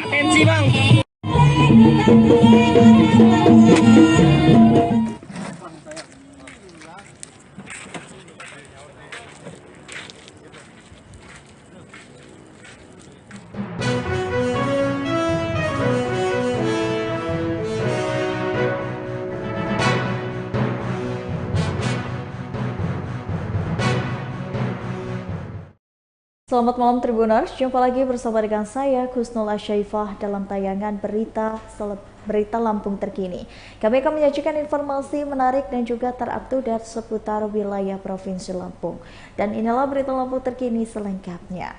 Atensi bang. Selamat malam Tribuners, jumpa lagi bersama dengan saya Kusnul Asyaifah dalam tayangan berita Lampung terkini. Kami akan menyajikan informasi menarik dan juga terupdate seputar wilayah Provinsi Lampung. Dan inilah berita Lampung terkini selengkapnya.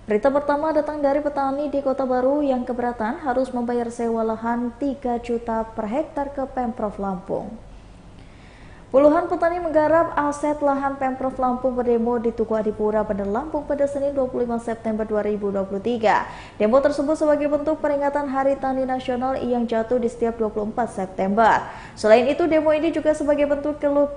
Berita pertama datang dari petani di Kota Baru yang keberatan harus membayar sewa lahan 3 juta per hektar ke Pemprov Lampung. Puluhan petani menggarap aset lahan Pemprov Lampung berdemo di Tugu Adipura, Bandar Lampung pada Senin 25 September 2023. Demo tersebut sebagai bentuk peringatan Hari Tani Nasional yang jatuh di setiap 24 September. Selain itu, demo ini juga sebagai bentuk keluh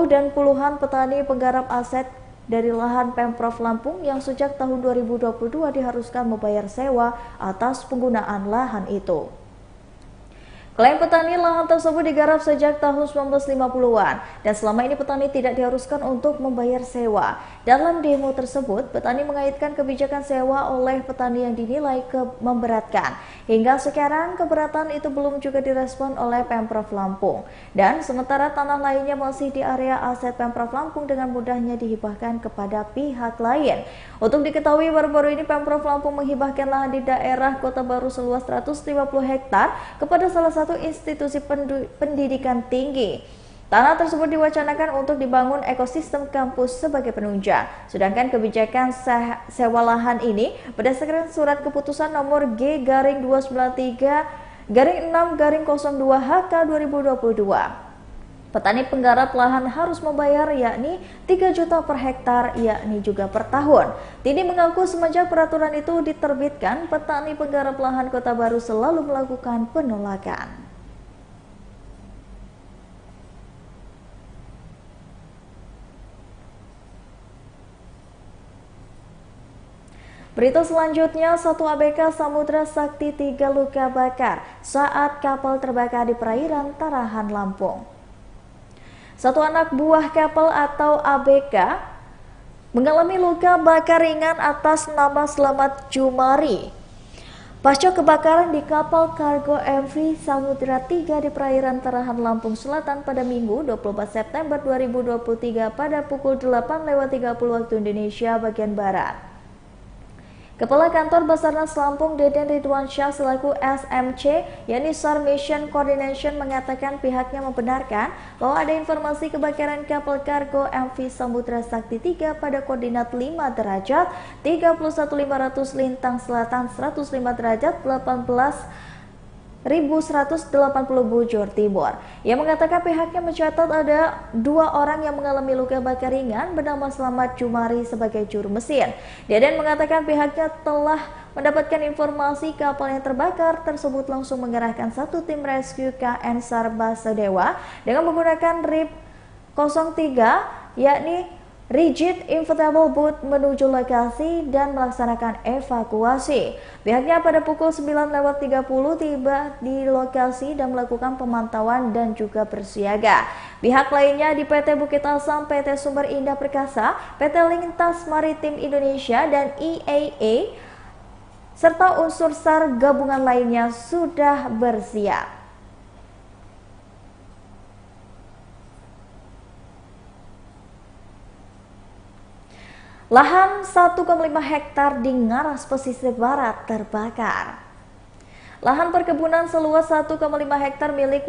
dan puluhan petani penggarap aset dari lahan Pemprov Lampung yang sejak tahun 2022 diharuskan membayar sewa atas penggunaan lahan itu. Klaim petani, lahan tersebut digarap sejak tahun 1950-an dan selama ini petani tidak diharuskan untuk membayar sewa. Dalam demo tersebut, petani mengaitkan kebijakan sewa oleh petani yang dinilai memberatkan. Hingga sekarang, keberatan itu belum juga direspon oleh Pemprov Lampung. Dan sementara tanah lainnya masih di area aset Pemprov Lampung dengan mudahnya dihibahkan kepada pihak lain. Untuk diketahui, baru-baru ini Pemprov Lampung menghibahkan lahan di daerah Kota Baru seluas 150 hektar kepada salah satu institusi pendidikan tinggi. Tanah tersebut diwacanakan untuk dibangun ekosistem kampus sebagai penunjang. Sedangkan kebijakan sewa lahan ini berdasarkan surat keputusan nomor G/223/6/02/HK 2022. Petani penggarap lahan harus membayar yakni 3 juta per hektar yakni juga per tahun. Tini mengaku semenjak peraturan itu diterbitkan, petani penggarap lahan Kota Baru selalu melakukan penolakan. Berita selanjutnya, satu ABK Samudra Sakti 3 luka bakar saat kapal terbakar di perairan Tarahan, Lampung. Satu anak buah kapal atau ABK mengalami luka bakar ringan atas nama Slamet Jumari pasca kebakaran di kapal kargo MV Samudra 3 di perairan Tarahan, Lampung Selatan pada Minggu 24 September 2023 pada pukul 8:30 waktu Indonesia bagian Barat. Kepala Kantor Basarnas Lampung Deden Ridwansyah selaku SMC yakni SAR Mission Coordination mengatakan pihaknya membenarkan bahwa ada informasi kebakaran kapal kargo MV Samudra Sakti 3 pada koordinat 5 derajat 31.500 lintang selatan 105 derajat 18.180 bujur timur. Ia mengatakan pihaknya mencatat ada 2 orang yang mengalami luka bakar ringan bernama Slamet Jumari sebagai juru mesin. Deden mengatakan pihaknya telah mendapatkan informasi kapal yang terbakar tersebut langsung mengerahkan satu tim rescue KN SAR Basadewa dengan menggunakan RIB 03 yakni Rigid Inflatable Boat menuju lokasi dan melaksanakan evakuasi. Pihaknya pada pukul 9:30 tiba di lokasi dan melakukan pemantauan dan juga bersiaga. Pihak lainnya di PT Bukit Asam, PT Sumber Indah Perkasa, PT Lintas Maritim Indonesia dan IAA serta unsur SAR gabungan lainnya sudah bersiap. Lahan 1,5 hektar di Ngaras pesisir barat terbakar. Lahan perkebunan seluas 1,5 hektar milik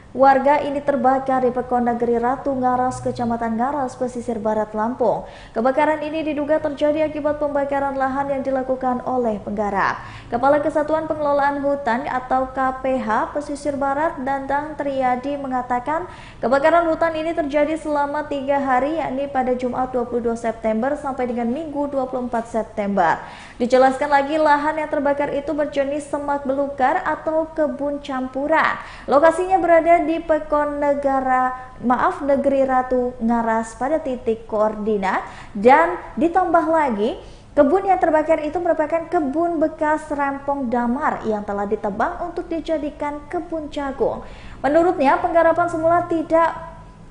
warga ini terbakar di Pekon Negeri Ratu Ngaras, Kecamatan Ngaras, pesisir barat Lampung. Kebakaran ini diduga terjadi akibat pembakaran lahan yang dilakukan oleh penggarap. Kepala Kesatuan Pengelolaan Hutan atau KPH Pesisir Barat, Dandang Triyadi mengatakan kebakaran hutan ini terjadi selama 3 hari yakni pada Jumat 22 September sampai dengan Minggu 24 September. Dijelaskan lagi lahan yang terbakar itu berjenis semak belukar atau kebun campuran. Lokasinya berada di Pekon Negeri Ratu Ngaras pada titik koordinat dan ditambah lagi Kebun yang terbakar itu merupakan kebun bekas rempong damar yang telah ditebang untuk dijadikan kebun jagung. Menurutnya, penggarapan semula tidak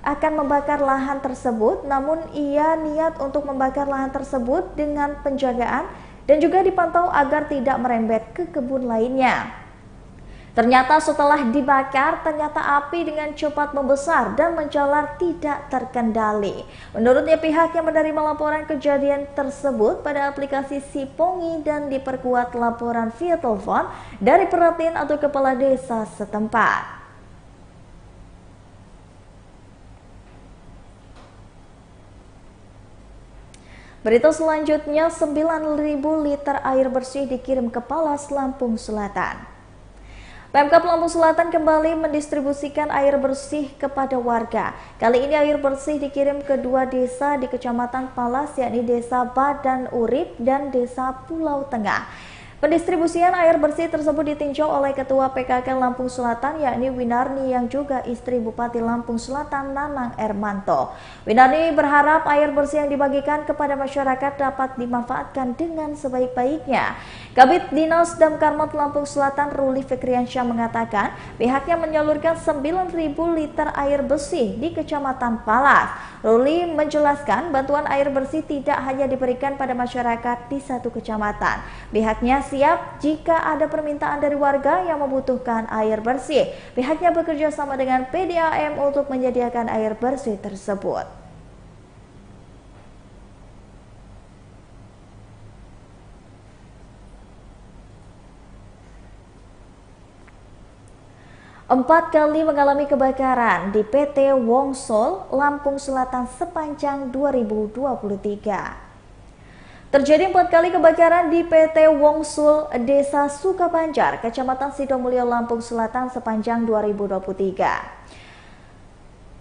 akan membakar lahan tersebut, namun ia niat untuk membakar lahan tersebut dengan penjagaan dan juga dipantau agar tidak merembet ke kebun lainnya. Ternyata setelah dibakar, ternyata api dengan cepat membesar dan menjalar tidak terkendali. Menurutnya, pihak yang menerima laporan kejadian tersebut pada aplikasi Sipongi dan diperkuat laporan via telepon dari Perhatin atau kepala desa setempat. Berita selanjutnya, 9.000 liter air bersih dikirim ke Palas, Lampung Selatan. Pemkab Lampung Selatan kembali mendistribusikan air bersih kepada warga. Kali ini air bersih dikirim ke dua desa di Kecamatan Palas, yakni Desa Badan Urip dan Desa Pulau Tengah. Pendistribusian air bersih tersebut ditinjau oleh Ketua PKK Lampung Selatan, yakni Winarni, yang juga istri Bupati Lampung Selatan Nanang Ermanto. Winarni berharap air bersih yang dibagikan kepada masyarakat dapat dimanfaatkan dengan sebaik-baiknya. Kabid Dinas Damkarmat Lampung Selatan Ruli Fikriansyah mengatakan pihaknya menyalurkan 9.000 liter air bersih di Kecamatan Palas. Ruli menjelaskan bantuan air bersih tidak hanya diberikan pada masyarakat di satu kecamatan. Pihaknya siap jika ada permintaan dari warga yang membutuhkan air bersih. Pihaknya bekerja sama dengan PDAM untuk menyediakan air bersih tersebut. Empat kali mengalami kebakaran di PT Wongsol, Lampung Selatan sepanjang 2023. Terjadi 4 kali kebakaran di PT Wongsol, Desa Sukabanjar, Kecamatan Sidomulyo, Lampung Selatan sepanjang 2023.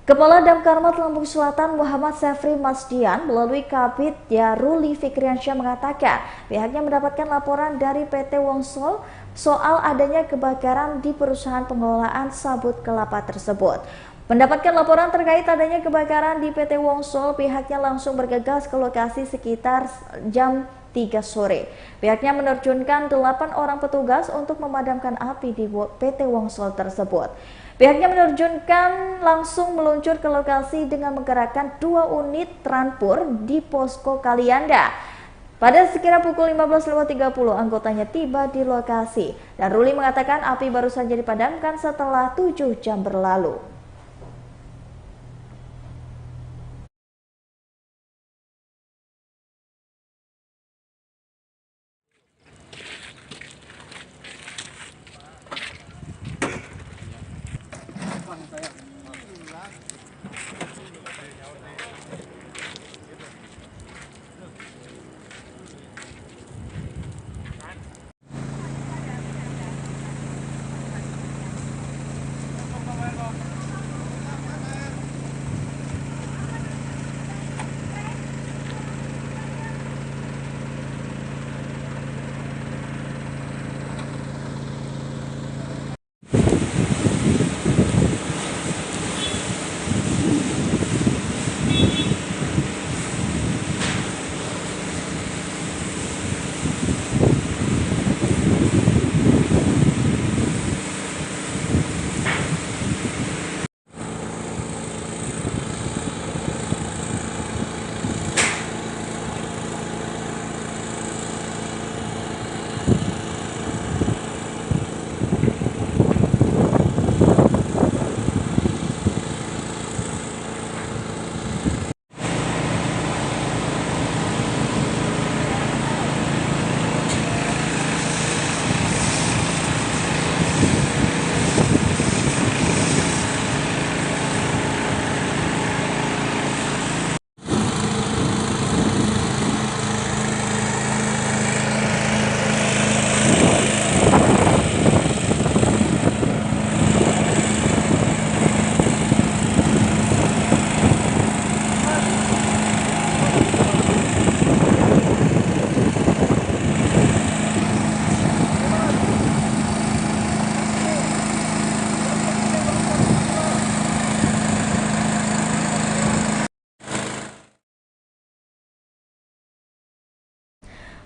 Kepala Damkarmat Lampung Selatan Muhammad Sefri Masdian melalui Kabid Ruli Fikriansyah mengatakan pihaknya mendapatkan laporan dari PT Wongsol soal adanya kebakaran di perusahaan pengelolaan sabut kelapa tersebut. Mendapatkan laporan terkait adanya kebakaran di PT Wongsol, pihaknya langsung bergegas ke lokasi sekitar jam 3 sore. Pihaknya menerjunkan 8 orang petugas untuk memadamkan api di PT Wongsol tersebut. Pihaknya langsung meluncur ke lokasi dengan menggerakkan 2 unit transport di posko Kalianda. Pada sekira pukul 15.30 anggotanya tiba di lokasi dan Ruli mengatakan api baru saja dipadamkan setelah 7 jam berlalu.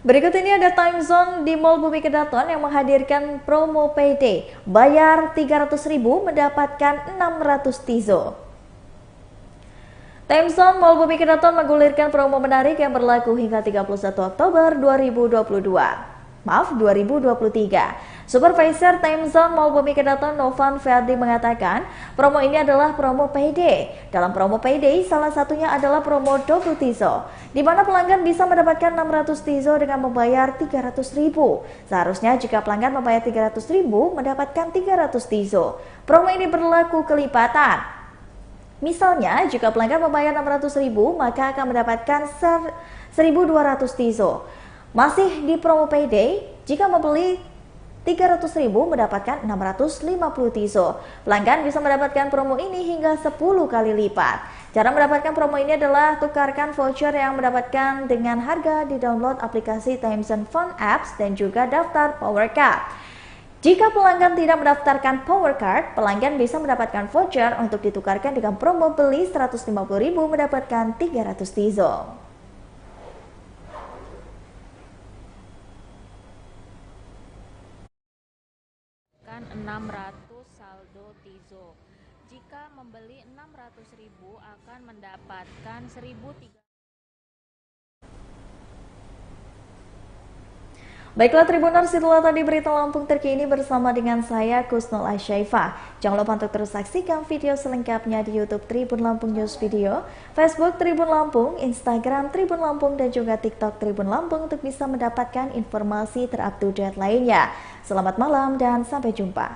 Berikut ini ada time zone di Mall Bumi Kedaton yang menghadirkan promo payday. Bayar 300.000 mendapatkan 600 Tizo. Time zone Mall Bumi Kedaton menggulirkan promo menarik yang berlaku hingga 31 Oktober 2023. 2023. Supervisor Time Zone Mall Bumi Kedaton Novan Ferdi mengatakan, promo ini adalah promo payday. Dalam promo payday, salah satunya adalah promo double Tizo, di mana pelanggan bisa mendapatkan 600 Tizo dengan membayar 300.000. Seharusnya jika pelanggan membayar 300.000, mendapatkan 300 Tizo. Promo ini berlaku kelipatan. Misalnya, jika pelanggan membayar 600.000, maka akan mendapatkan 1.200 Tizo. Masih di promo payday, jika membeli 300.000 mendapatkan 650 Tizo. Pelanggan bisa mendapatkan promo ini hingga 10 kali lipat. Cara mendapatkan promo ini adalah tukarkan voucher yang mendapatkan dengan harga di download aplikasi Time Zone Phone Apps dan juga daftar Power Card. Jika pelanggan tidak mendaftarkan Power Card, pelanggan bisa mendapatkan voucher untuk ditukarkan dengan promo beli 150.000 mendapatkan 300 Tizo. 600 saldo Tizo. Jika membeli 600.000 akan mendapatkan 1.300. Baiklah Tribuners, itulah tadi berita Lampung terkini bersama dengan saya Kusnul Asyaifah. Jangan lupa untuk terus saksikan video selengkapnya di YouTube Tribun Lampung News Video, Facebook Tribun Lampung, Instagram Tribun Lampung, dan juga TikTok Tribun Lampung untuk bisa mendapatkan informasi terupdate lainnya. Selamat malam dan sampai jumpa.